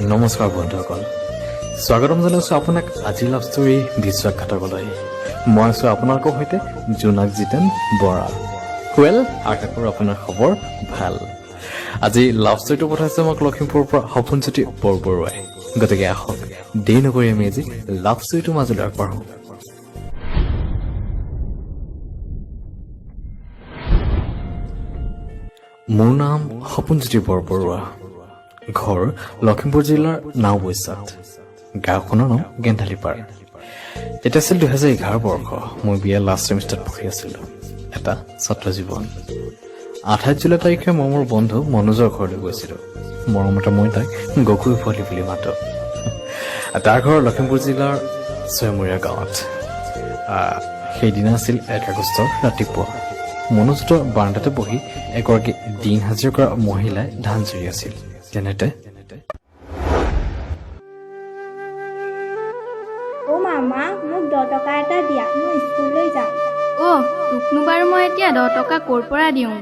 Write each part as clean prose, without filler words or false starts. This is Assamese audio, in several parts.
নমস্কাৰ বন্ধুসকল, স্বাগতম জনাইছোঁ আপোনাক আজি লাভ ষ্টৰী বিশ্বাসঘাতকলৈ। মই আছোঁ আপোনালোকৰ সৈতে জোনাক জিতেন বৰা। আশা কৰোঁ আপোনাৰ খবৰ ভাল। আজি লাভ ষ্টৰীটো পঠাইছে মোক লখিমপুৰৰ পৰা সপোনজ্যোতি বৰবৰুৱাই। গতিকে আহক দেৰি নকৰি আমি আজি লাভ ষ্টৰীটোৰ মাজলৈ আগবাঢ়োঁ। মোৰ নাম সপোনজ্যোতি বৰবৰুৱা। ঘৰ লখিমপুৰ জিলাৰ নাওবৈচাত। গাঁওখনৰ নাম গেন্ধালিপাৰ। এতিয়া আছিল 2011 বৰ্ষ। মই বিয়া লাষ্ট ছেমিষ্টাৰত পঢ়ি আছিলোঁ। এটা ছাত্ৰ জীৱন। 28 জুলাই তাৰিখে মই মোৰ বন্ধু মনোজৰ ঘৰলৈ গৈছিলোঁ। মৰমতে মই তাক গকুই পোৱালি বুলি মাতো। তাৰ ঘৰ লখিমপুৰ জিলাৰ ছয়মূৰীয়া গাঁৱত। সেইদিনা আছিল 1 আগষ্টৰ ৰাতিপুৱা। মনোজৰ বাৰাণ্ডাতে বহি এগৰাকী দিন হাজিৰা কৰা মহিলাই ধান চুৰি আছিল। তেনেতে মামা মোক 10 টকা এটা দিয়া, মই স্কুললৈ যাম। তোকনো বাৰু মই এতিয়া 10 টকা ক'ৰ পৰা দিওঁ?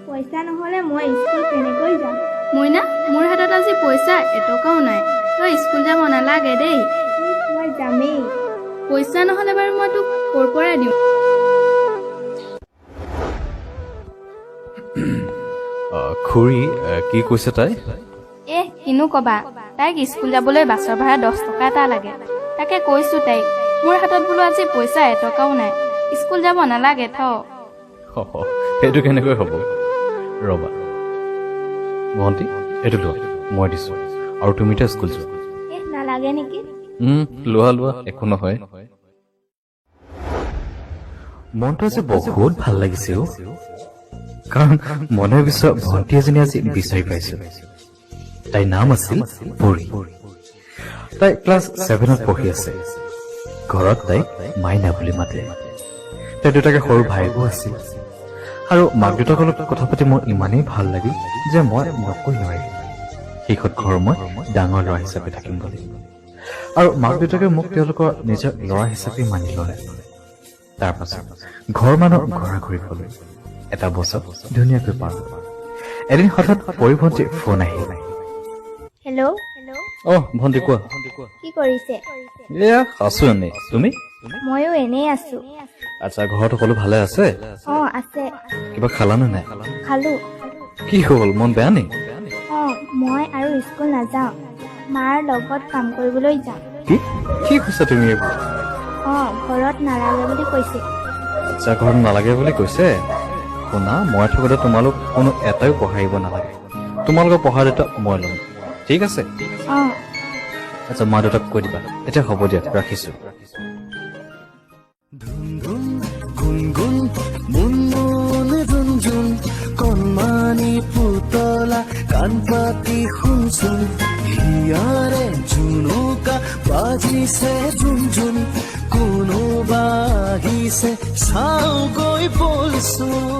পইচা নহ'লে মই স্কুল কেনেকৈ যাম? মইনা, মোৰ হাতত আজি পইচা এটকাও নাই। তই স্কুল যাব নালাগে দেই। মই যামেই। পইচা নহ'লে বাৰু মই তোক ক'ৰ পৰা দিওঁ? খুৰী কি কৈছে তাই? কিনো কবা, তাইক স্কুল যাবলৈ বাছৰ ভাড়া 10 টকা এটা লাগে। তাকে কৈছো তাইক, মোৰ হাতত বোলো আজি পইচা এটকাও নাই, স্কুল যাব নালাগে থ। সেইটো কেনেকৈ হ'ব? ৰবা ভণ্টি, এইটো লোৱা, মই দিছো। আৰু তুমি এতিয়া স্কুল যোৱা। নালাগে নেকি? লোৱা, একো নহয়। মনটো আজি বহুত ভাল লাগিছে, কাৰণ মনে বিচৰা ভণ্টি এজনী আজি বিচাৰি পাইছো। তাইৰ নাম আছিল পৰী। তাই ক্লাছ 7ত পঢ়ি আছে। ঘৰত তাইক মাইনা বুলি মাতে। তাইৰ দেউতাকে সৰু ভায়েকো আছিল। আৰু মাক দেউতাকৰ লগত কথা পাতি মোৰ ইমানেই ভাল লাগিল যে মই নকৈ নোৱাৰিম। শেষত ঘৰ মই ডাঙৰ ল'ৰা হিচাপে থাকিম বুলি। আৰু মাক দেউতাকে মোক তেওঁলোকৰ নিজৰ ল'ৰা হিচাপে মানি ল'লে। তাৰ পাছত ঘৰ মানুহৰ ঘৰা ঘূৰি গ'লো। এটা বছৰ ধুনীয়াকৈ পাৰ। এদিন হঠাৎ পৰী ভণ্টিৰ ফোন আহিল। হেল্ল'। ভণ্টি কোৱা। কি কৰিছে? আছো এনেই। তুমি? ময়ো এনেই আছো। আচ্ছা, ঘৰত সকলো ভালে আছে? আছে। কিবা খালানে নাই? খালো। কি হ'ল, মন বেয়া নি? মই আৰু স্কুল নাযাওঁ, মাৰ লগত কাম কৰিবলৈ যাম। কি কৈছা তুমি এইবোৰ? ঘৰত নালাগে বুলি কৈছে। আচ্ছা, ঘৰত নালাগে বুলি কৈছে? শুনা, মই থাকোঁতে তোমালোক কোনো এটাইও পঢ়াব নালাগে। তোমালোকৰ পঢ়াৰ দায়িত্ব মই ল'ম, ঠিক আছে? আচ্ছা, মা দেউতাক কৈ দিবা। এতিয়া হ'ব দিয়া, ৰাখিছো। কণমানি পুতলা কাণ পাতি শুনচোন, হিয়াৰে জুনুকা বাজিছে জুন জুন, কোনোবা আহিছে চাওগৈ বলচোন।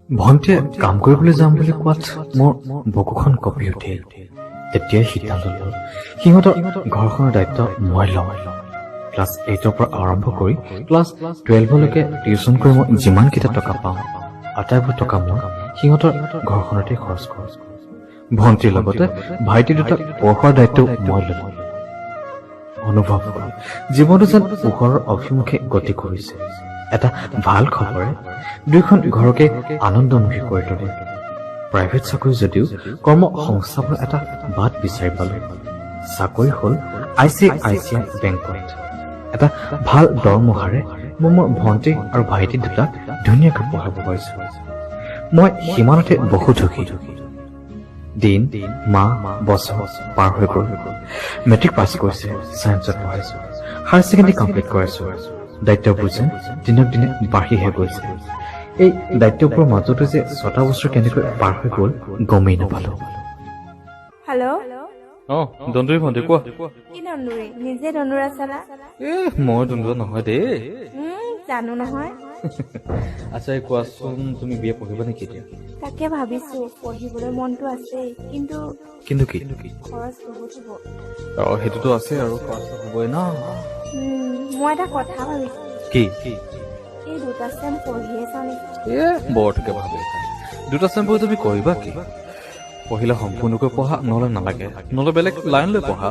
ভণ্টিয়ে কাম কৰিবলৈ যাম বুলি কোৱাত মোৰ বুকুখন কঁপি উঠিল। তেতিয়াই সিদ্ধান্ত ল'লো, সিহঁতৰ ঘৰখনৰ দায়িত্ব মই ল'ম। ক্লাছ 8ৰ পৰা আৰম্ভ কৰি ক্লাছ 12লৈকে টিউচন কৰি মই যিমানকেইটা টকা পাওঁ, আটাইবোৰ টকা মই সিহঁতৰ ঘৰখনতে খৰচ কৰোঁ। ভণ্টিৰ লগতে ভাইটি দুটাক পঢ়োৱাৰ দায়িত্ব মই ল'লো। অনুভৱ কৰোঁ জীৱনটো যেন পোহৰৰ অভিমুখে গতি কৰিছে। এটা ভাল খবৰে দুয়োখন ঘৰকে আনন্দমুখী কৰি তোলে। প্ৰাইভেট চাকৰি যদিও কৰ্ম সংস্থাপনৰ এটা বাট বিচাৰি পালো। চাকৰি হ'ল ICICI বেংকত। এটা ভাল দৰমহাৰে মই মোৰ ভণ্টি আৰু ভাইটি দুটাক ধুনীয়াকৈ পঢ়াব পাৰিছো। মই সিমানতে বহুত সুখী। দিন, মাহ, বছৰ পাৰ হৈ গ'ল। মেট্ৰিক পাছ কৰিছে, ছায়েন্সত পঢ়াইছো, হায়াৰ ছেকেণ্ডেৰী কমপ্লিট কৰাইছো। দায়িত্ববোৰ যেন দিনক দিনে বাঢ়িহে গৈছে। এই দায়িত্ববোৰৰ মাজতো যে 6টা বছৰ কেনেকৈ পাৰ হৈ গ'ল গমেই নাপালো। হেল্ল'। দন্দুৰী ভণ্টি কোৱা। কি দন্দুৰী? নিজে দন্দুৰা চালা? মই দন্দুৰা নহয় দেই। জানো নহয়। আচ্ছা, কোৱাচোন, তুমি বিয়ে পঢ়িবা নেকি এতিয়া? তাকে ভাবিছো, পঢ়িবলৈ মনটো আছে, কিন্তু কি খৰচ বহুত হ'ব। সেইটোতো আছে আৰু খৰচ হ'বই ন। মই এটা কথা ভাবিছো। কি? এই 2টা চেম পঢ়িয়ে চাওঁ নেকি? বৰটোকে ভাবি 2টা চেম পঢ়ি তুমি কৰিবা কি? পঢ়িলে সম্পূৰ্ণকৈ পঢ়া, নহ'লে নালাগে, নহ'লে বেলেগ লাইন লৈ পঢ়া।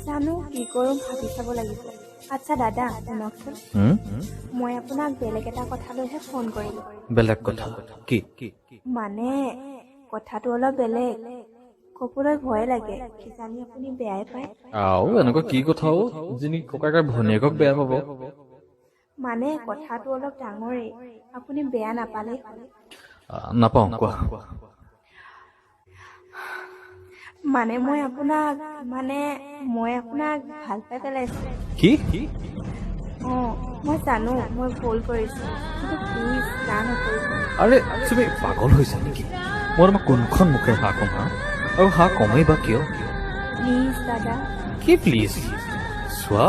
জানো কি কৰোঁ ভাবি চাব লাগিব। আচ্ছা দাদা শুনকচোন, মই আপোনাক বেলেগ এটা কথা লৈহে ফোন কৰিলোঁ। বেলেগ কথা কি? মানে কথাটো অলপ বেলেগ, ক'বলৈ ভয় লাগে, কিজানি আপুনি বেয়াই পায়। এনেকুৱা কি কথা যিনি ককাকৰ ভনীয়েকক বেয়া পাব? মানে কথাটো অলপ ডাঙৰেই, আপুনি বেয়া নাপালেই হ'ল। নাপাওঁ, কোৱা। মানে মই আপোনাক ভাল পাই পেলাইছোঁ। কি? মই জানো মই ভুল কৰিছোঁ, কিন্তু প্লিজ না নকৰিব। আৰে তুমি পাগল হৈছা নেকি? মই তোমাক কোনখন মুখে হাঁহ কম হা? আৰু হাঁহ কমেই বা কিয়? প্লিজ দাদা। কি প্লিজ? চোৱা,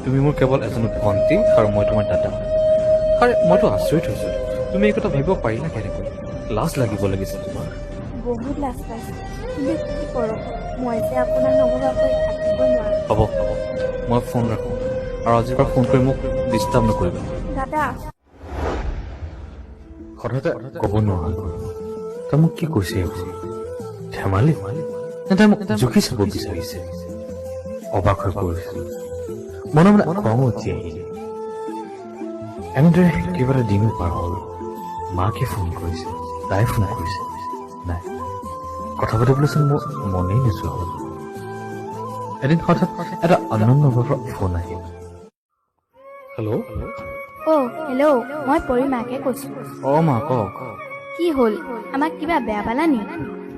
তুমি মোৰ কেৱল এজনী ভণ্টি আৰু মই তোমাৰ দাদা। আৰে মইতো আচৰিত হৈছোঁ, তুমি এই কথা ভাবিব পাৰিলা কেনেকৈ? লাজ লাগিব লাগিছে তোমাৰ। বহুত লাজ পাইছোঁ, কিন্তু কি কৰোঁ, মই যে আপোনাক নভবাকৈ থাকিবই নোৱাৰোঁ। হ'ব, মই ফোন ৰাখোঁ, আৰু আজিৰ পৰা ফোন কৰি মোক ডিষ্টাৰ্ব নকৰিবা। দাদা হঠাতে ক'ব নোৱাৰা, তাই মোক কি কৈছে এইবোৰ? ধেমালি নে তাই মোক জুখি চাব বিচাৰিছে? অবাক হৈ পৰিছোঁ, মনে মনে খং উঠি আহিলে। এনেদৰে কেইবাটা দিনো পাৰ হ'ল। মাকে ফোন কৰিছে, তাই ফোন কৰিছে, নাই কথা পাতিবলৈচোন মোৰ মনেই নোযোৱা হ'ল। এদিন হঠাৎ এটা অনন্য নম্বৰৰ ফোন আহিল। হেল্ল'। হেল্ল', মই পৰি মাকে কৈছোঁ। মা কওক। কি হ'ল, আমাক কিবা বেয়া পালা নি?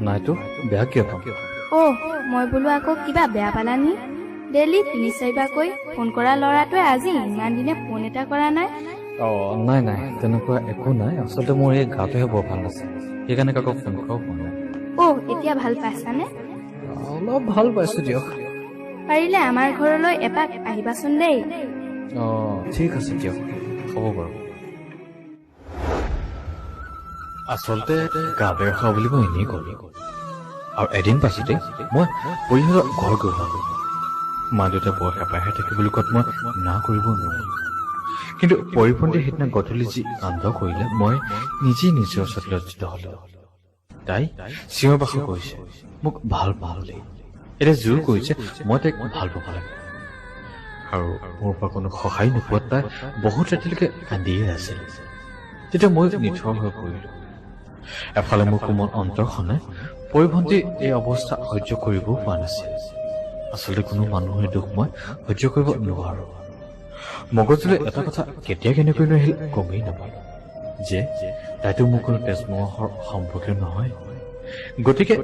নাইতো, বেয়া কিয় পাম? মই বোলো আকৌ কিবা বেয়া পালা নি? ডেইলি 3-4বাৰকৈ ফোন কৰা ল'ৰাটোৱে আজি ইমান দিনে ফোন এটা কৰা নাই। নাই তেনেকুৱা একো নাই, আচলতে মোৰ এই গাটোহে বৰ ভাল আছে, সেইকাৰণে কাকো ফোন কৰাও হোৱা নাই। এতিয়া ভাল পাইছানে? অলপ ভাল পাইছোঁ দিয়ক। পাৰিলে আমাৰ ঘৰলৈ এপাক আহিবাচোন দেই। ঠিক আছে দিয়ক, হ'ব বাৰু। আচলতে গা বেয়া খোৱা বুলি মই এনেই ক'লো, আৰু এদিন পাছতে মই পৰিয়ালৰ ঘৰ গৈ ওলালোঁ। মা দেউতাই বৰ হেঁপাহে থাকে বুলি কোৱাত মই না কৰিব নোৱাৰিলোঁ। কিন্তু পৰিপন্থীয়ে সেইদিনা গধূলি যি কাণ্ড কৰিলে, মই নিজেই নিজৰ ওচৰত লজ্জিত হ'লোঁ। তাই চিঞৰ বাখৰ কৰিছে, মোক ভাল পাবলৈ। এতিয়া জোৰ কৰিছে মই তাইক ভাল পাব লাগে, আৰু মোৰ পৰা কোনো সহায় নোপোৱাত তাই বহুত ৰাতিলৈকে কান্দিয়ে আছিল। তেতিয়া মই নিথৰ হৈ পৰিলোঁ। এফালে মোৰ কোমল অন্তৰখনে পৰিভন্তি এই অৱস্থা সহ্য কৰিবও পৰা নাছিল। আচলতে কোনো মানুহৰ দুখ মই সহ্য কৰিব নোৱাৰো। মগজুলৈ এটা কথা কেতিয়া কেনেকৈ লৈ আহিল গমেই নাপালোঁ, যে তাইতো মোৰ কোনো তেজমহৰ সম্পৰ্কীয় নহয়। গতিকে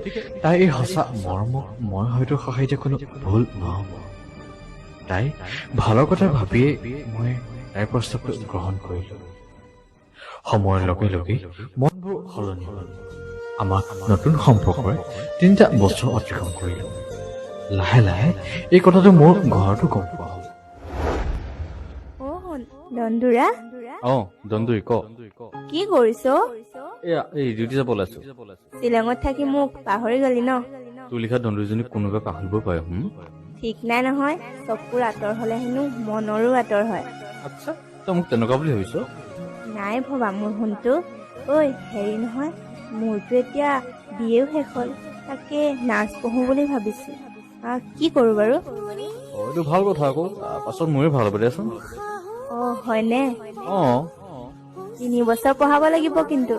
তাই এই সঁচা মৰমক মই হয়তো সহায় দিয়া কোনো ভুল নহ'ব। তাই ভালৰ কথা ভাবিয়েই মই তাইৰ প্ৰস্তাৱটো গ্ৰহণ কৰিলোঁ। সময়ৰ লগে লগে মনবোৰ সলনি হ'ল। আমাৰ নতুন সম্পৰ্কৰে 3টা বছৰ অতিক্ৰম কৰিলোঁ। লাহে লাহে এই কথাটো মোৰ ঘৰতো গম পোৱা হ'ল। দন্দুৰা দন্দুৰী ক। কি কৰিছ? এই ডিউটি যাব ওলাইছো। শ্বিলঙত থাকি মোক পাহৰি গলি ন? তোৰ লিখা দন্দুৰীজনীক কোনোবাই পাহৰিব পাৰে। ঠিক নাই নহয়, চকুৰ আঁতৰ হলে হেনো মনৰো আঁতৰ হয়। আচ্ছা, তই মোক তেনেকুৱা বুলি ভাবিছ? নাই ভবা মোৰ শুনটো। হেৰি নহয়, মোৰতো এতিয়া বিয়েও শেষ হ'ল, তাকে নাৰ্ছ পঢ়ো বুলি ভাবিছো। কি কৰো বাৰু? এইটো ভাল কথা আকৌ, পাছত মোৰে ভাল হ'ব দিয়াচোন। হয়নে? 3 বছৰ পঢ়াব লাগিব কিন্তু।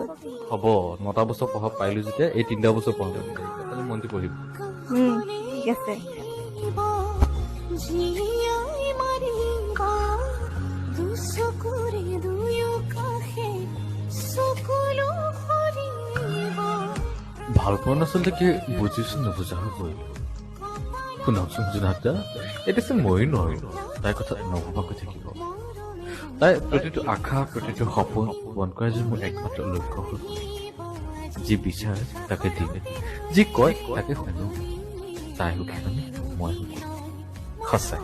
হ'ব, 9টা বছৰ পঢ়াব পাৰিলো যেতিয়া এই 3টা বছৰ পঢ়াব মনটো পঢ়িব। ঠিক আছে। ভাল পোৱা আচলতে কি বুজিছো নুবুজা হৈ পৰিলো। শুনকচোন জোনাদা, এতিয়া ময়ো নোৱাৰিলো তাইৰ কথা নভবাকৈ থাকিব। তাই প্ৰতিটো আশা, প্ৰতিটো সপোন পূৰণ কৰা যে মোৰ একমাত্ৰ লক্ষ্য হ'ল। যি বিচাৰে তাকে দিম, যি কয় তাকে শুনো। তাই সুখী মানে মই সুখী। সঁচা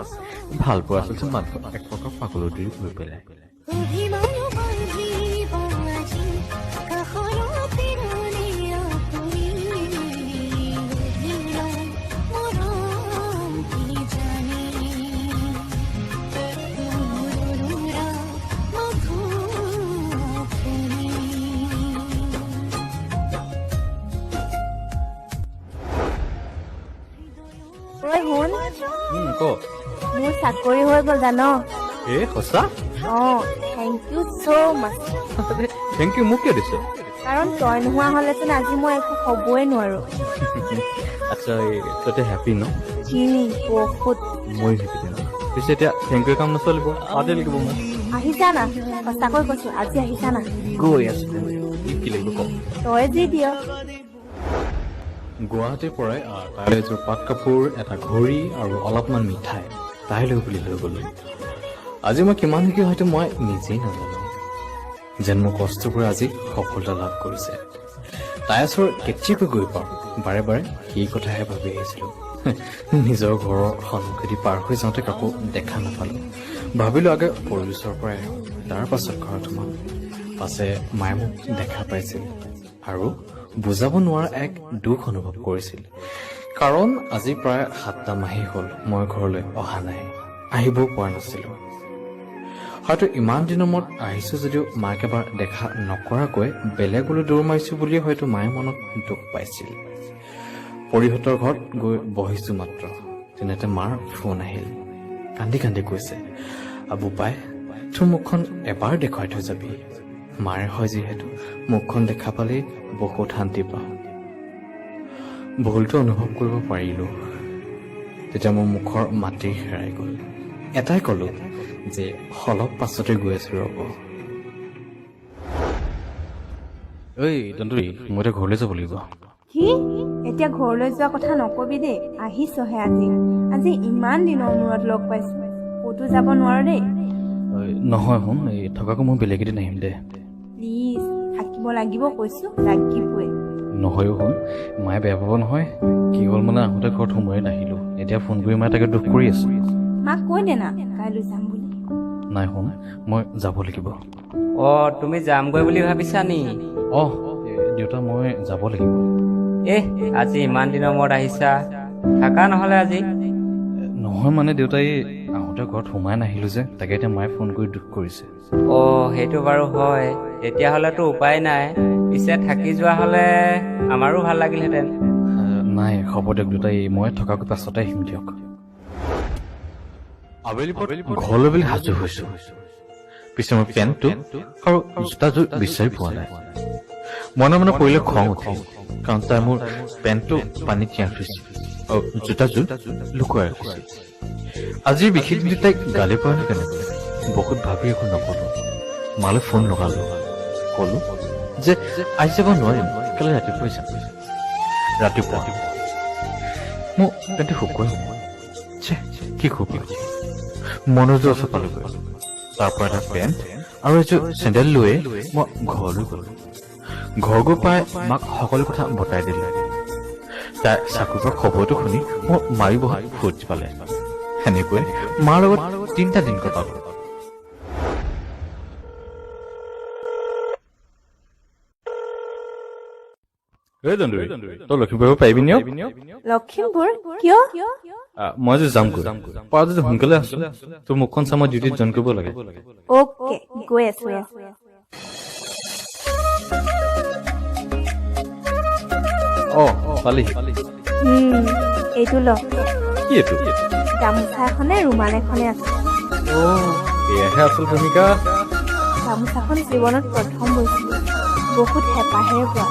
ভাল পোৱা আচলতে মানুহক এক প্ৰকাৰ পাগলৰ দৰে কৰি পেলাই। ঐ শুন, ক মোৰ চাকৰি হৈ গ'ল জান। সঁচা thank you so' much. Thank you মোক কিয় দিছ কাৰণ তই নোহোৱা হ'লেচোন আজি মই একো হ'বই নোৱাৰো। আচ্ছা তই হেপী ন বহুত। মই হেপী ন পিছে এতিয়া থেংক ইউ কাম নচলিব আদে লাগিব মোক আহিছা না, সঁচাকৈ কৈছো আজি আহিছা না। গৈ আছো কি লাগিব কম তই যি দিয়। গুৱাহাটীৰ পৰাই তাইলৈ এযোৰ পাট কাপোৰ এটা ঘড়ী আৰু অলপমান মিঠাই তাইলৈ বুলি লৈ গ'লো। আজি মই কিমান শিকি হয়তো মই নিজেই নাজানো যেন মোৰ কষ্ট কৰি আজি সফলতা লাভ কৰিছে। তাই ওচৰত কেতিয়াকৈ গৈ পাওঁ বাৰে বাৰে সেই কথাহে ভাবি আহিছিলোঁ। নিজৰ ঘৰৰ সন্মুখেদি পাৰ হৈ যাওঁতে কাকো দেখা নাপালোঁ। ভাবিলোঁ আগে পৰিৱেশৰ পৰাই তাৰ পাছত ঘৰত সোমাম। পাছে মায়ে মোক দেখা পাইছিল আৰু বুজাব নোৱাৰা এক দুখ অনুভৱ কৰিছিল। কাৰণ আজি প্ৰায় 7টা মাহেই হ'ল মই ঘৰলৈ অহা নাই, আহিবও পৰা নাছিলোঁ। হয়তো ইমান দিনৰ মূৰত আহিছোঁ যদিও মাক এবাৰ দেখা নকৰাকৈ বেলেগলৈ দৌৰ মাৰিছোঁ বুলিয়ে হয়তো মায়ে মনত দুখ পাইছিল। পৰিহঁতৰ ঘৰত গৈ বহিছোঁ মাত্ৰ তেনেতে মাৰ ফোন আহিল। কান্দি কান্দি কৈছে, বোপাই তোৰ মুখখন এবাৰ দেখুৱাই থৈ যাবি। মাৰে হয় যিহেতু মুখখন দেখা পালেই বহুত শান্তি পাওঁ। ভুলটো অনুভৱ কৰিব পাৰিলোঁ। তেতিয়া মোৰ মুখৰ মাটি হেৰাই গ'ল। এটাই ক'লো যে অলপ পাছতে গৈ আছো ৰ'ব। ঐ দন্দুৰী মই এতিয়া ঘৰলৈ যাব লাগিব। কি এতিয়া ঘৰলৈ যোৱা কথা নকবি দেই, আহিছহে আজি। আজি ইমান দিনৰ মূৰত লগ পাইছো, ক'তো যাব নোৱাৰ দেই। নহয় শুন থকাকো মই বেলেগ এদিন আহিম দে। প্লিজ থাকিব লাগিব কৈছো, লাগিবই। নহয়ো শুন মায়ে বেয়া পাব নহয়। কি হ'ল মানে আহোঁতে ঘৰত সোমোৱাই নাহিলোঁ। এতিয়া ফোন কৰি মায়ে তাকে দুখ কৰি আছো। মাক কৈ দে না কাইলৈ যাম বুলি। নাই শুন মই যাব লাগিব। তুমি যামগৈ বুলি ভাবিছা নি? দেউতা মই যাব লাগিব। আজি ইমান দিনৰ মূৰত আহিছা, থাকা নহ'লে আজি। নহয় মানে দেউতাই আহোঁতে ঘৰত সোমাই নাহিলোঁ যে তাকে এতিয়া মায়ে ফোন কৰি দুখ কৰিছে। সেইটো বাৰু হয়, তেতিয়াহ'লেতো উপায় নাই। পিছে থাকি যোৱা হ'লে আমাৰো ভাল লাগিলহেঁতেন। নাই হ'ব দিয়ক দেউতাই, মই থকাকৈ পাছতে আহিম দিয়ক। আবেলি ঘৰলৈ বুলি সাজু হৈছো। পিছে মই পেণ্টটো আৰু জোতাযোৰ বিচাৰি পোৱা নাই। মনে মনে পৰিলে খং উঠিল, কাৰণ তাই মোৰ পেণ্টটো পানীত তিয়াই থৈছিল আৰু জোতাযোৰ লুকুৱাই ৰাখিছিল। আজিৰ বিশেষ দিনটো তাইক গালি পৰা নে কেনেকৈ বহুত ভাবি একো নকলো। মালৈ ফোন লগালো, ক'লো যে আজি যাব নোৱাৰিম, কালি ৰাতিপুৱাই যাম। ৰাতিপুৱা মোৰ পেণ্টটো শুকুৱাই কি খুবি মনোযোগ ওচৰ পালোগৈ। তাৰ পৰা এটা পেণ্ট আৰু এযোৰ চেণ্ডেল লৈয়ে মই ঘৰলৈ গ'লো। ঘৰ গৈ পাই মাক সকলো কথা বতাই দিলে। তাই চাকৰিৰ খবৰটো শুনি মোৰ মাৰি বহাই ফূৰ্তি পালে। সেনেকৈ মাৰ লগত 3টা দিন কটালো। তই লখিমপুৰ পাৰিবি নি? লখিমপুৰ কিয়? মই যে যামগৈ, পাৰা যদি সোনকালে আছো। তোৰ মুখখন চাই মই ডিউটিত জইন কৰিব লাগে। অ'কে গৈ আছো। পালি এইটো ল। কি এইটো? গামোচা এখনে ৰুমাল এখনে আছে। এয়াহে আচল ভূমিকা। গামোচাখন জীৱনত প্ৰথম বৈছিলো, বহুত হেঁপাহেৰে পোৱা।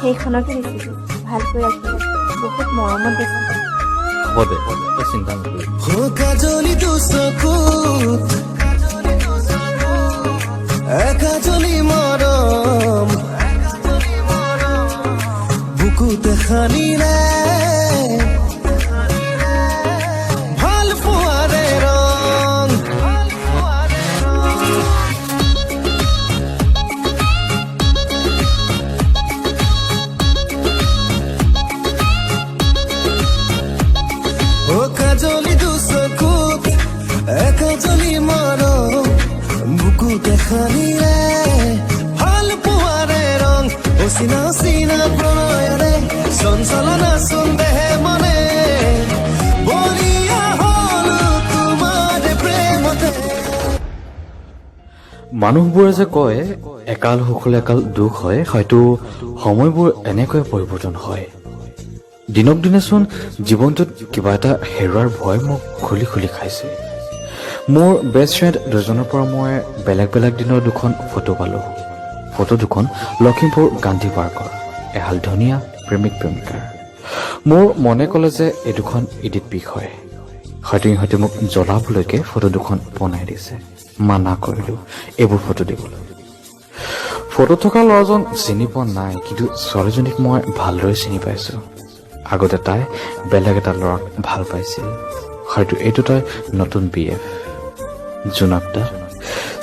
সেইখনকে দিছিলো, ভালকৈ ৰাখিলো, বহুত মৰমত দিছিলো। হ'ব দে, তই চিন্তা নকৰিবি। কাজলি দুচকুত একাজলি মৰম বুকুতে সানিলে ভাল পোৱাৰে ৰং। কাজলি দুচকুত একাজলি মৰম বুকুতে সানিলে ভাল পোৱাৰে ৰং। অচিনা অচিনা প্ৰণয়েৰে চঞ্চলনা চন্দেহে মনে বলিয়া হল তোমাৰ প্ৰেমতে। মানুহবোৰে যে কয় একাল সুখ হ'লে একাল দুখ হয়, হয়তো সময়বোৰ এনেকৈ পৰিৱৰ্তন হয়। দিনক দিনেচোন জীৱনটোত কিবা এটা হেৰুৱাৰ ভয় মোক খুলি খুলি খাইছে। মোৰ বেষ্ট ফ্ৰেণ্ড দুজনৰ পৰা মই বেলেগ বেলেগ দিনৰ দুখন ফটো পালোঁ। ফটো দুখন লখিমপুৰ গান্ধী পাৰ্কৰ এহাল ধুনীয়া প্ৰেমিক প্ৰেমিকাৰ। মোৰ মনে ক'লে যে এই দুখন ইডিট পিক হয়। হয়তো ইহঁতে মোক জ্বলাবলৈকে ফটো দুখন বনাই দিছে। মানা কৰিলোঁ এইবোৰ ফটো দিবলৈ। ফটো থকা ল'ৰাজন চিনি পোৱা নাই, কিন্তু ছোৱালীজনীক মই ভালদৰে চিনি পাইছোঁ। আগতে তাই বেলেগ এটা ল'ৰাক ভাল পাইছিল। হয়তো এইটো তাই নতুন BF। জোনাক দা,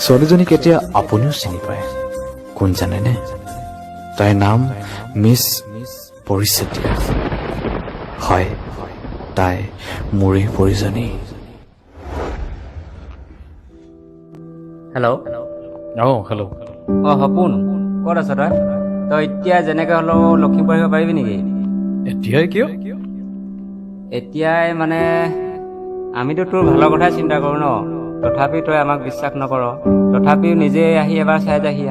ছোৱালীজনীক এতিয়া আপুনিও চিনি পায়। কোন জানেনে? তাইৰ নাম মিছ পৰিছেতিয়া। হয়, তাই মোৰেই পৰিজনী। হেল্ল'। হেল্ল'। সপোন, ক'ত আছ তই? তই এতিয়া যেনেকৈ হ'লেও লখিমপুৰ আহিব পাৰিবি নেকি? এতিয়াই কিয়? এতিয়াই মানে আমিতো তোৰ ভালৰ কথাই চিন্তা কৰোঁ ন। তথাপিও তই আমাক বিশ্বাস নকৰ। তথাপিও নিজে আহি এবাৰ চাই যাহি।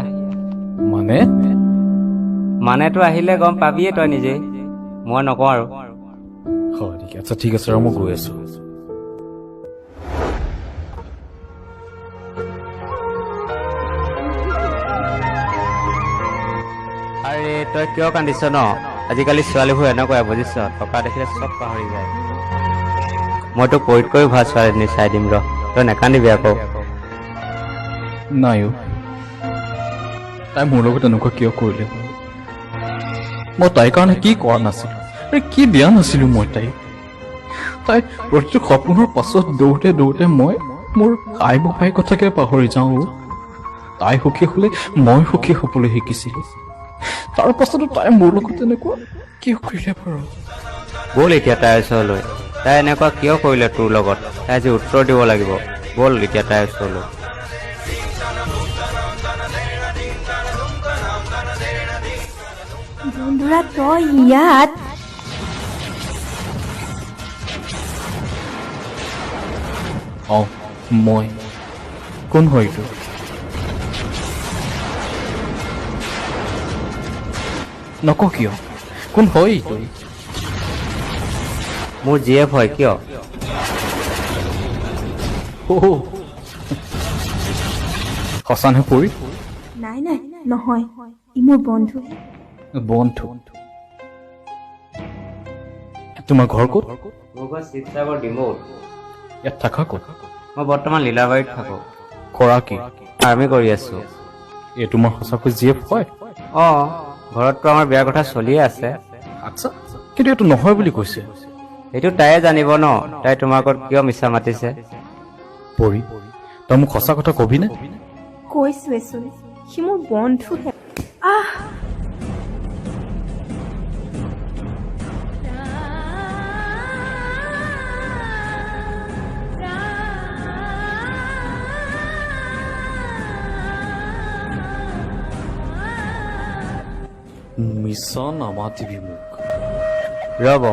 মানেতো আহিলে গম পাবিয়ে তই নিজে, মই নকওঁ আৰু। আচ্ছা ঠিক আছে, মই গৈ আছোঁ। আৰে তই কিয় কান্দিছ ন? আজিকালি ছোৱালীবোৰ এনেকুৱাই বুজিছ, টকা দেখিলে চব পাহৰি যায়। মই তোক পৰীক্ষাও ভাল ছোৱালীজনী চাই দিম ৰ, তই নাকান্দিবি আকৌ। নাই, তাই মোৰ লগত এনেকুৱা কিয় কৰিলে? মই তাইৰ কাৰণে কি কৰা নাছিলোঁ, কি দিয়া নাছিলোঁ মই তাইক? তাই প্ৰতিটো সপোনৰ পাছত দৌৰোতে দৌৰোতে মই মোৰ আই বাপাই কথাকে পাহৰি যাওঁ। তাই সুখী হ'লে মই সুখী হ'বলৈ শিকিছিলোঁ। তাৰ পাছতো তাই মোৰ লগত এনেকুৱা কিয় কৰিলে বাৰু? ব'ল এতিয়া তাইৰ ওচৰলৈ। তাই এনেকুৱা কিয় কৰিলে তোৰ লগত? তাই আজি উত্তৰ দিব লাগিব। ব'ল এতিয়া তাইৰ ওচৰলৈ। বন্ধুৰা তই ইয়াত? মই কোন হয় এইটো? নক কিয়? কোন হয় এইটো? মোৰ GF হয়। কিয়? সঁচানে পৰি? নাই নাই, নহয়, ই মোৰ বন্ধুহে। বন্ধু? তোমাৰ ঘৰ ক'ত? মোৰ ঘৰ শিৱসাগৰ ডিমৌত। ইয়াত থাকা ক'ত? মই বৰ্তমান লীলাবাৰীত থাকোঁ। কৰা কি? আৰ্মি কৰি আছোঁ। এই তোমাৰ সঁচাকৈ GF হয়? ঘৰততো আমাৰ বিয়াৰ কথা চলিয়ে আছে। আচ্ছা, কিন্তু এইটো নহয় বুলি কৈছে। সেইটো তাইয়ে জানিব ন, তাই তোমাৰ আগত কিয় মিছা মাতিছে। পৰি, তই মোক সঁচা কথা কবিনে? কৈছোৱেচোন, সি মোৰ বন্ধুহে। মিছা নামাতিবি মোক। ৰ'ব,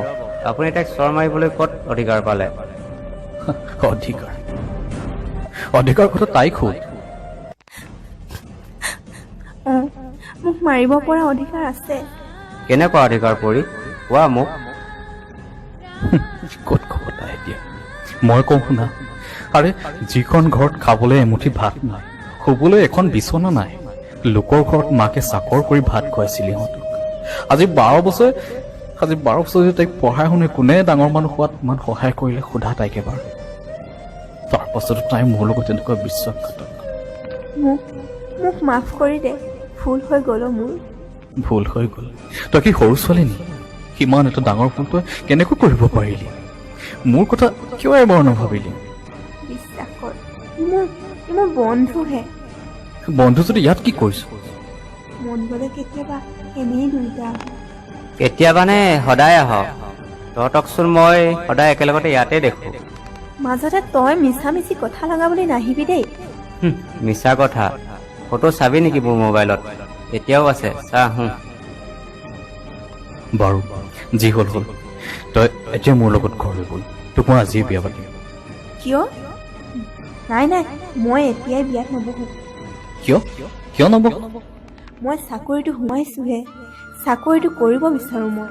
আপুনি তাইক চৰ মাৰিবলৈ ক'ত অধিকাৰ পালে? অধিকাৰ কথা তাইক সোধ। মোক মাৰিব পৰা অধিকাৰ আছে। কেনেকুৱা অধিকাৰ পৰি? কোৱা মোক। ক'ত ক'ব তাই এতিয়া? মই কওঁ শুনা। আৰে যিখন ঘৰত খাবলৈ এমুঠি ভাত নাই, শুবলৈ এখন বিচনা নাই, লোকৰ ঘৰত মাকে চাকৰ কৰি ভাত খুৱাইছিল সিহঁতক। আজি 12 বছৰ যদি তাইক পঢ়াই শুনে কোনে ডাঙৰ মানুহ হোৱাত ইমান সহায় কৰিলে সোধা তাইক এবাৰ। তাৰ পাছতো তাই মোৰ লগত এনেকুৱা বিশ্বাসঘাতক। মোক মাফ কৰি দে, ভুল হৈ গ'ল মোৰ। ভুল হৈ গ'ল? তই কি সৰু ছোৱালী নেকি? সিমান এটা ডাঙৰ ভুল তই কেনেকৈ কৰিব পাৰিলি? মোৰ কথা কিয় এবাৰ নাভাবিলি? বিশ্বাস কৰ, ই মোৰ বন্ধুহে। বন্ধু যদি ইয়াত কি কৰিছ? মন গ'লে কেতিয়াবা এনেই দুইটা আহোঁ। কেতিয়াবানে সদায় আহক? তহঁতকচোন মই সদায় একেলগতে ইয়াতে দেখোঁ। মাজতে তই মিছামিছি কথা লগাবলৈ নাহিবি দেই। মিছা কথা? ফটো চাবি নেকি মোৰ মোবাইলত? এতিয়াও আছে, চা। বাৰু যি হ'ল হ'ল, তই এতিয়া মোৰ লগত ঘৰলৈ গ'ল। তোক মই আজিয়ে বিয়া পাতিম। কিয়? নাই নাই, মই এতিয়াই বিয়াত নবহোঁ। কিয় নবহ? মই চাকৰিটো সোমাইছোহে, চাকৰিটো কৰিব বিচাৰোঁ মই।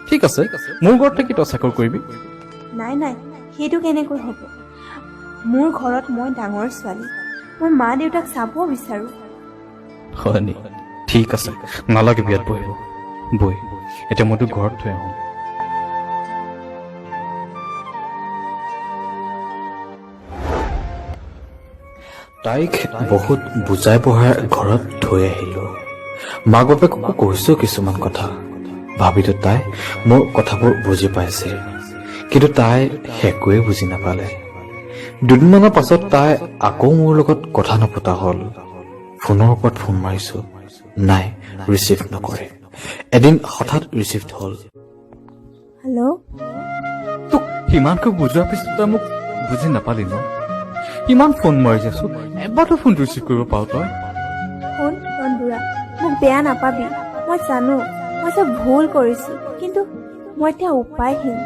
ঠিক আছে মোৰ ঘৰত থাকি তই চাকৰি কৰিবি নাই নাই সেইটো কেনেকৈ হ'ব মোৰ ঘৰত মই ডাঙৰ ছোৱালী মই মা দেউতাক চাব বিচাৰোঁ হয় নি ঠিক আছে নালাগে বিয়াত বহিব বৈ এতিয়া মই তোক ঘৰত থৈ আহোঁ তাইক বহুত বুজাই পঢ়াই ঘৰত থৈ আহিলো মাক বাপেককো কৈছো কিছুমান কথা ভাবিতো তাই মোৰ কথাবোৰ বুজি পাইছিল কিন্তু তাই একোৱে বুজি নাপালে দুদিনমানৰ পাছত তাই আকৌ মোৰ লগত কথা নপতা হ'ল ফোনৰ ওপৰত ফোন মাৰিছো নাই ৰিচিভ নকৰে এদিন হঠাৎ ৰিচিভ হ'ল হেল্ল' তোক সিমানকৈ বুজোৱাৰ পিছত তই মোক বুজি নাপালি ন ইমান ফোন মাৰি আছো এবাৰতো ফোন ৰিচিভ কৰিব পাৰ তই শুন তন্দুৰা মোক বেয়া নাপাবি মই জানো মই যে ভুল কৰিছোঁ কিন্তু মই এতিয়া উপায়হীন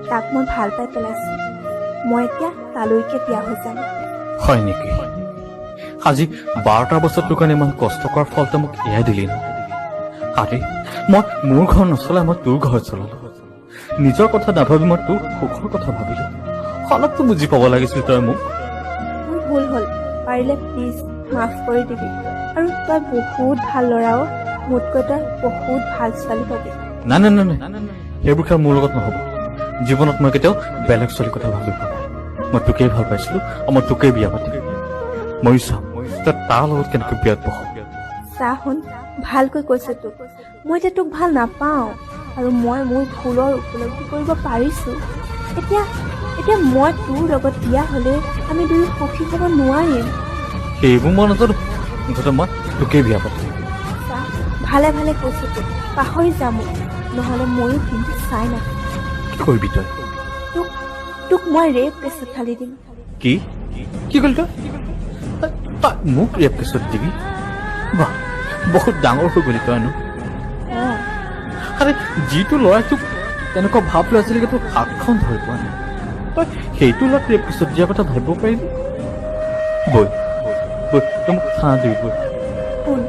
তাক মই ভাল পাই পেলাইছোঁ মই এতিয়া তালৈকে বিয়া হৈ যাম হয় নেকি আজি 12টা বছৰ তোৰ কাৰণে ইমান কষ্ট কৰাৰ ফলতে মোক এয়াই দিলি ন আৰে মই মোৰ ঘৰ নচলাই মই তোৰ ঘৰ চলালো নিজৰ কথা নাভাবি মই তোৰ সুখৰ কথা ভাবিলো অলপতো বুজি পাব লাগিছিল তই মোক মোৰ ভুল হ'ল পাৰিলে প্লিজ মাফ কৰি দিবি আৰু তই বহুত ভাল ল'ৰাও মোতকৈ তই বহুত ভাল ছোৱালী পাবি নাই নাই নাই নাই সেইবোৰ খেল মোৰ লগত নহ'ব জীৱনত মই কেতিয়াও বেলেগ ছোৱালীৰ কথা ভাবি পোৱা নাই মই তোকেই ভাল পাইছিলো আৰু মই তোকেই বিয়া পাতিম মই চাম তই তাৰ লগত কেনেকৈ বিয়াত বহ চা শুন ভালকৈ কৈছে তোক মই এতিয়া তোক ভাল নাপাওঁ আৰু মই মোৰ ভুলৰ উপলব্ধি কৰিব পাৰিছোঁ এতিয়া মই তোৰ লগত বিয়া হ'লে আমি দুয়ো সুখী হ'ব নোৱাৰিম সেইবোৰ মই নাজানো মুঠতে মই তোকেই বিয়া পাতিম চা ভালে ভালে কৈছোঁ তোক পাহৰি যাম নহ'লে ময়ো কিন্তু চাই নাথাকিম কি কৰিবি তই তোক মই ৰেপ কেছত ঢালি দিম কি কি কৰিলি তই মোক ৰেপ কেছত দিবি বাহ বহুত ডাঙৰ হৈ গলি তই নো অঁ আৰে যিটো ল'ৰাই তোক তেনেকুৱা ভাৱ লৈ আছিলেগে তোক হাতখন ধৰি পোৱা নাই তই সেইটো ল'ৰাক ৰেপ কেছত দিয়াৰ কথা ভাবিব পাৰিবি বৈ বৈ তই মোক খানা দিবি বৈ শুন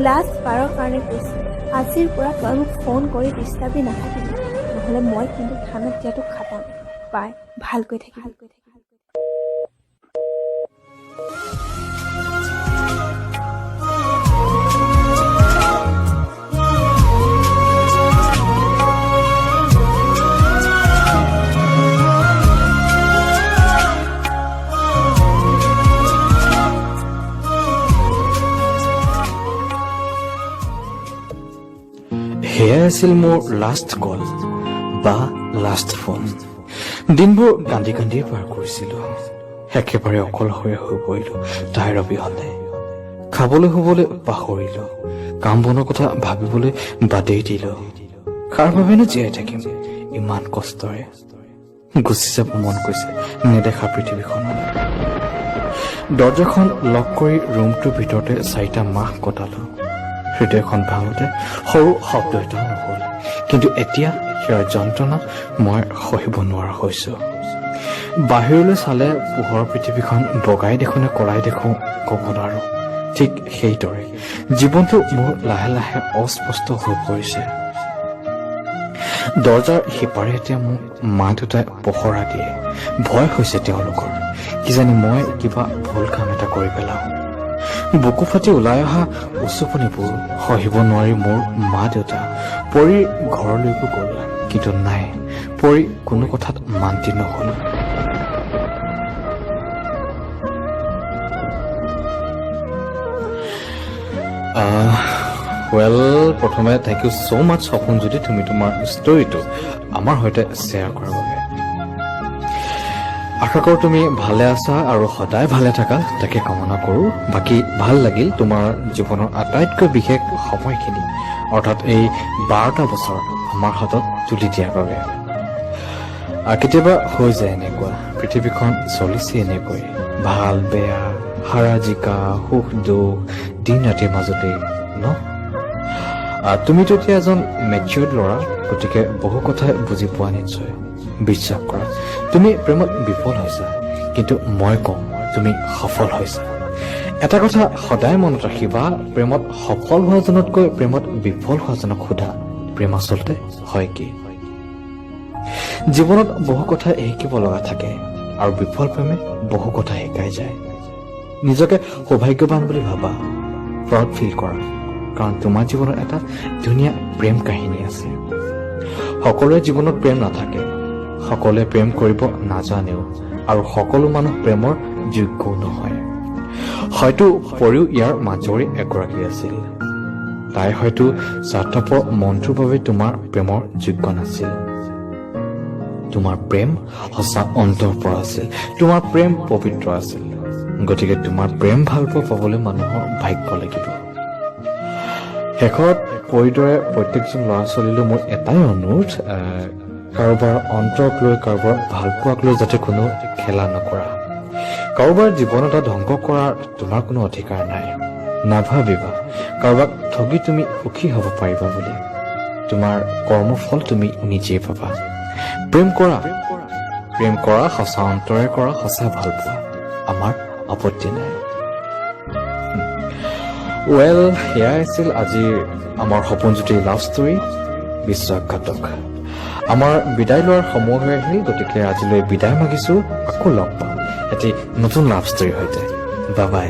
লাষ্ট বাৰৰ কাৰণে কৈছোঁ আজিৰ পৰা তই মোক ফোন কৰি ডিষ্টাৰ্বি নাথাকিবি নহ'লে মই কিন্তু খানাত দিয়াটো খাটাম পাই ভালকৈ থাকি সেয়াই আছিল মোৰ লাষ্ট কল বা লাষ্ট ফোন দিনবোৰ কান্দি কান্দিয়ে পাৰ কৰিছিলো একেবাৰে অকলশৰে হৈ পৰিলো তাইৰ অবিহনে খাবলৈ শুবলৈ পাহৰিলো কাম বনৰ কথা ভাবিবলৈ বাদেই দিলো কাৰ বাবেনো জীয়াই থাকিম ইমান কষ্টৰে গুচি যাব মন গৈছে নেদেখা পৃথিৱীখনলৈ দৰ্জাখন লক কৰি ৰুমটোৰ ভিতৰতে 4টা মাহ কটালো হৃদয়খন ভাঙোতে সৰু শব্দ এটাও নহ'ল কিন্তু এতিয়া সেই যন্ত্ৰণা মই সহিব নোৱাৰা হৈছো বাহিৰলৈ চালে পোহৰৰ পৃথিৱীখন বগাই দেখো নে কলাই দেখো ক'ব নোৱাৰো ঠিক সেইদৰে জীৱনটো মোৰ লাহে লাহে অস্পষ্ট হৈ পৰিছে দৰ্জাৰ সিপাৰে এতিয়া মোক মা দেউতাই পহৰা দিয়ে ভয় হৈছে তেওঁলোকৰ কিজানি মই কিবা ভুল কাম এটা কৰি পেলাওঁ বুকু ফাটি ওলাই অহা উচুপনিবোৰ সহিব নোৱাৰি মোৰ মা দেউতা পৰীৰ ঘৰলৈকো গ'ল কিন্তু নাই পৰী কোনো কথাত মান্তি নহ'ল প্ৰথমে থেংক ইউ ছ' মাছ সপোন যদি তুমি তোমাৰ ষ্টৰিটো আমাৰ সৈতে শ্বেয়াৰ কৰাৰ বাবে আশা কৰোঁ তুমি ভালে আছা আৰু সদায় ভালে থাকা তাকে কামনা কৰোঁ বাকী ভাল লাগিল তোমাৰ জীৱনৰ আটাইতকৈ বিশেষ সময়খিনি অৰ্থাৎ এই 12টা বছৰ আমাৰ হাতত তুলি দিয়াৰ বাবে কেতিয়াবা হৈ যায় এনেকুৱা পৃথিৱীখন চলিছে এনেকৈ ভাল বেয়া হাৰা জিকা সুখ দুখ দিন ৰাতিৰ মাজতে ন তুমিতো এতিয়া এজন মেচিয়ৰ্ড ল'ৰা গতিকে বহু কথাই বুজি পোৱা নিশ্চয় বিশ্বাস কৰা তুমি প্ৰেমত বিফল হৈছা কিন্তু মই কওঁ তুমি সফল হৈছা এটা কথা সদায় মনত ৰাখিবা প্ৰেমত সফল হোৱাজনতকৈ প্ৰেমত বিফল হোৱাজনক সোধা প্ৰেম আচলতে হয় কি জীৱনত বহু কথা শিকিব লগা থাকে আৰু বিফল প্ৰেমে বহু কথা শিকাই যায়। নিজকে সৌভাগ্যৱান বুলি ভাবা, প্ৰাউড ফিল কৰা, কাৰণ তোমাৰ জীৱনত এটা ধুনীয়া প্ৰেম কাহিনী আছে। সকলোৰে জীৱনত প্ৰেম নাথাকে, সকলোৱে প্ৰেম কৰিব নাজানেও, আৰু সকলো মানুহ প্ৰেমৰ যোগ্যও নহয়। হয়তো পৰিও ইয়াৰ মাজৰে এগৰাকী আছিল। তাই হয়তো স্বাৰ্থপৰ মনটোৰ বাবে তোমাৰ প্ৰেমৰ যোগ্য নাছিল। তোমাৰ প্ৰেম সঁচা অন্তৰৰ পৰা আছিল, তোমাৰ প্ৰেম পবিত্ৰ আছিল। গতিকে তোমাৰ প্ৰেম ভাল পোৱা পাবলৈ মানুহৰ ভাগ্য লাগিব। শেষত পৰিদৰে প্ৰত্যেকজন ল'ৰা ছোৱালীলৈ মোৰ এটাই অনুৰোধ, কাৰোবাৰ অন্তৰক লৈ, কাৰোবাৰ ভাল পোৱাক লৈ যাতে কোনো খেলা নকৰা। কাৰোবাৰ জীৱন এটা ধ্বংস কৰাৰ তোমাৰ কোনো অধিকাৰ নাই। নাভাবিবা কাৰোবাক ঠগি তুমি সুখী হ'ব পাৰিবা বুলি। তোমাৰ কৰ্মফল তুমি নিজেই পাবা। প্ৰেম কৰা সঁচা অন্তৰে কৰা, সঁচা ভাল পোৱা, আমাৰ আপত্তি নাই। ৱেল, সেয়াই আছিল আজিৰ আমাৰ সপোনজ্যোতি লাভ ষ্টৰী বিশ্বাসঘাতক। আমাৰ বিদায় লোৱাৰ সময় হৈ আহিল, গতিকে আজিলৈ বিদায় মাগিছো। আকৌ লগ পাম এটি নতুন লাভ ষ্টৰীৰ সৈতে। Bye bye.